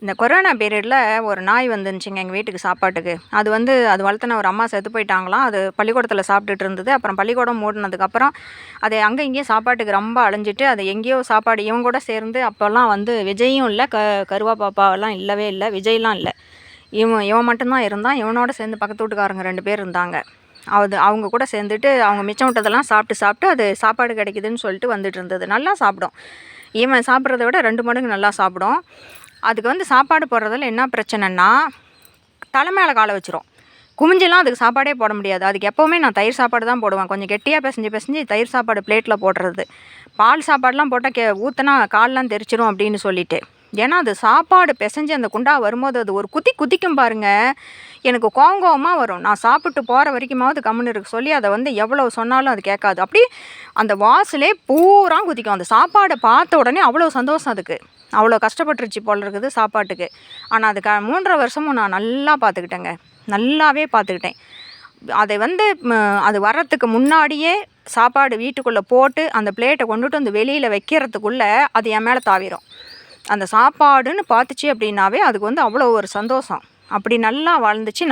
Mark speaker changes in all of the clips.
Speaker 1: இந்த கொரோனா பீரியடில் ஒரு நாய் வந்துருந்துச்சுங்க எங்கள் வீட்டுக்கு சாப்பாட்டுக்கு. அது வளர்த்துன ஒரு அம்மா செத்து போயிட்டாங்களாம். அது பள்ளிக்கூடத்தில் சாப்பிட்டுட்டு இருந்தது. அப்புறம் பள்ளிக்கூடம் மூடினதுக்கப்புறம் அது அங்கே இங்கேயும் சாப்பாட்டுக்கு ரொம்ப அலைஞ்சிட்டு அது எங்கேயோ சாப்பாடு இவங்க கூட சேர்ந்து அப்போல்லாம் விஜயும் இல்லை, கருவா பாப்பாவெல்லாம் இல்லவே இல்லை, விஜய்லாம் இல்லை. இவன் மட்டும்தான் இருந்தான். இவனோட சேர்ந்து பக்கத்து வீட்டுக்காரங்க 2 பேர் இருந்தாங்க. அவங்க கூட சேர்ந்துட்டு அவங்க மிச்சம் விட்டதெல்லாம் சாப்பிட்டு அது சாப்பாடு கிடைக்குதுன்னு சொல்லிட்டு வந்துட்டு இருந்தது. நல்லா சாப்பிடும். இவன் சாப்பிட்றத விட 2 மடங்கு நல்லா சாப்பிடும். அதுக்கு சாப்பாடு போடுறதுல என்ன பிரச்சனைன்னா, தலை மேலே காலை வச்சிரும். குமிஞ்செல்லாம் அதுக்கு சாப்பாடே போட முடியாது. அதுக்கு எப்போவுமே நான் தயிர் சாப்பாடு தான் போடுவேன். கொஞ்சம் கெட்டியாக பிசைஞ்சு தயிர் சாப்பாடு பிளேட்டில் போடுறது. பால் சாப்பாடெலாம் போட்டால் ஊற்றினா கால்லாம் தெரிச்சிரும் அப்படின்னு சொல்லிட்டு. ஏன்னா அது சாப்பாடு பிசைஞ்சு அந்த குண்டா வரும்போது அது ஒரு குதிக்கும் பாருங்கள். எனக்கு கோவமாக வரும். நான் சாப்பிட்டு போகிற வரைக்குமாவது கம்முன்னு இருக்க சொல்லி அதை எவ்வளோ சொன்னாலும் அது கேட்காது. அப்படி அந்த வாசலே பூரா குதிக்கும். அந்த சாப்பாடை பார்த்த உடனே அவ்வளோ சந்தோஷம் அதுக்கு. அவ்வளோ கஷ்டப்பட்டுருச்சு போல் இருக்குது சாப்பாட்டுக்கு. ஆனால் அது 3.5 வருஷமும் நான் நல்லா பார்த்துக்கிட்டேங்க. நல்லாவே பார்த்துக்கிட்டேன். அதை அது வர்றதுக்கு முன்னாடியே சாப்பாடு வீட்டுக்குள்ளே போட்டு அந்த பிளேட்டை கொண்டுட்டு வந்து வெளியில் வைக்கிறதுக்குள்ளே அது என் மேலே தாவிரும். அந்த சாப்பாடுன்னு பார்த்துச்சு அப்படின்னாவே அதுக்கு அவ்வளோ ஒரு சந்தோஷம். அப்படி நல்லா வாழ்ந்துச்சு.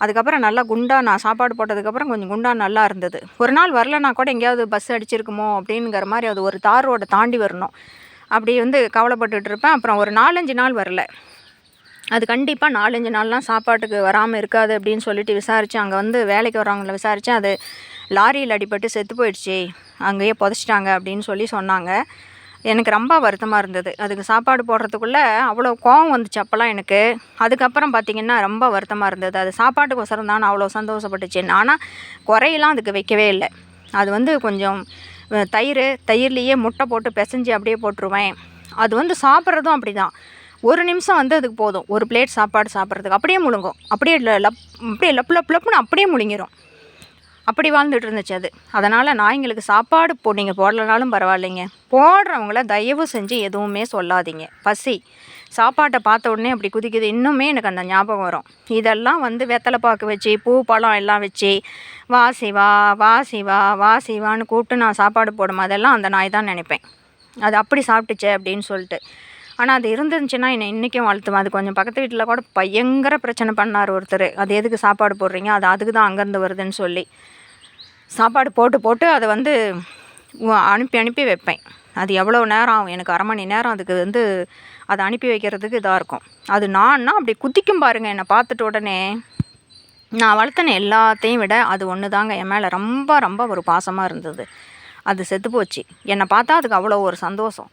Speaker 1: அதுக்கப்புறம் நல்லா குண்டா நான் சாப்பாடு போட்டதுக்கப்புறம் கொஞ்சம் குண்டா நல்லா இருந்தது. ஒரு நாள் வரலனா கூட எங்கேயாவது பஸ் அடிச்சிருக்குமோ அப்படிங்கிற மாதிரி அது ஒரு தார் ரோடை தாண்டி வரணும். அப்படி கவலைப்பட்டுட்டு இருப்பேன். அப்புறம் ஒரு 4-5 நாள் வரல. அது கண்டிப்பாக 4-5 நாள்லாம் சாப்பாட்டுக்கு வராமல் இருக்காது அப்படின்னு சொல்லிட்டு விசாரித்தேன். அங்கே வேலைக்கு வரவங்கள விசாரித்தேன். அது லாரியில் அடிபட்டு செத்து போயிடுச்சு, அங்கேயே புதைச்சிட்டாங்க அப்படின்னு சொன்னாங்க. எனக்கு ரொம்ப வருத்தமாக இருந்தது. அதுக்கு சாப்பாடு போடுறதுக்குள்ளே அவ்வளோ கோவம் வந்துச்சு அப்போல்லாம் எனக்கு. அதுக்கப்புறம் பார்த்திங்கன்னா ரொம்ப வருத்தமாக இருந்தது. அது சாப்பாட்டுக்கோசரம் தான் நான் அவ்வளோ சந்தோஷப்பட்டுச்சு. ஆனால் குறையெல்லாம் அதுக்கு வைக்கவே இல்லை. அது கொஞ்சம் தயிர்லேயே முட்டை போட்டு பிசைஞ்சு அப்படியே போட்டுருவேன். அது சாப்பிட்றதும் அப்படி தான். ஒரு நிமிஷம் அதுக்கு போதும். ஒரு பிளேட் சாப்பாடு சாப்பிட்றதுக்கு அப்படியே முழுங்கும். அப்படியே லப்புன்னு அப்படியே முழுங்கிடும். அப்படி வாழ்ந்துட்டு இருந்துச்சு அது. அதனால் நாய்ங்களுக்கு சாப்பாடு நீங்கள் போடலனாலும் பரவாயில்லைங்க. போடுறவங்கள தயவு செஞ்சு எதுவுமே சொல்லாதீங்க. பசி சாப்பாட்டை பார்த்த உடனே அப்படி குதிக்குது. இன்னுமே எனக்கு அந்த ஞாபகம் வரும். இதெல்லாம் வெத்தலை பாக்கு வச்சு பூ பழம் எல்லாம் வச்சு வா சிவா வா சிவா வா சிவான்னு கூப்பிட்டு நான் சாப்பாடு போடும் அதெல்லாம் அந்த நாய் தான் நினைப்பேன். அது அப்படி சாப்பிட்டுச்சே அப்படின்னு சொல்லிட்டு. ஆனால் அது இருந்துருந்துச்சுன்னா என்னை இன்றைக்கும் வாழ்த்துவேன். அது கொஞ்சம் பக்கத்து வீட்டில் கூட பயங்கர பிரச்சனை பண்ணார் ஒருத்தர். அது எதுக்கு சாப்பாடு போடுறீங்க, அது அதுக்கு தான் அங்கேருந்து வருதுன்னு சொல்லி. சாப்பாடு போட்டு அதை அனுப்பி வைப்பேன். அது எவ்வளோ நேரம் ஆகும், எனக்கு 1/2 மணி நேரம் அதுக்கு அதை அனுப்பி வைக்கிறதுக்கு இதாக இருக்கும். அது நான்னா அப்படி குதிக்கும் பாருங்கள். என்னை பார்த்துட்டு உடனே நான் வளர்த்தன எல்லாத்தையும் விட அது ஒன்று தாங்க என் மேலே ரொம்ப ரொம்ப ஒரு பாசமாக இருந்தது. அது செத்து போச்சு. என்னை பார்த்தா அதுக்கு அவ்வளோ ஒரு சந்தோஷம்.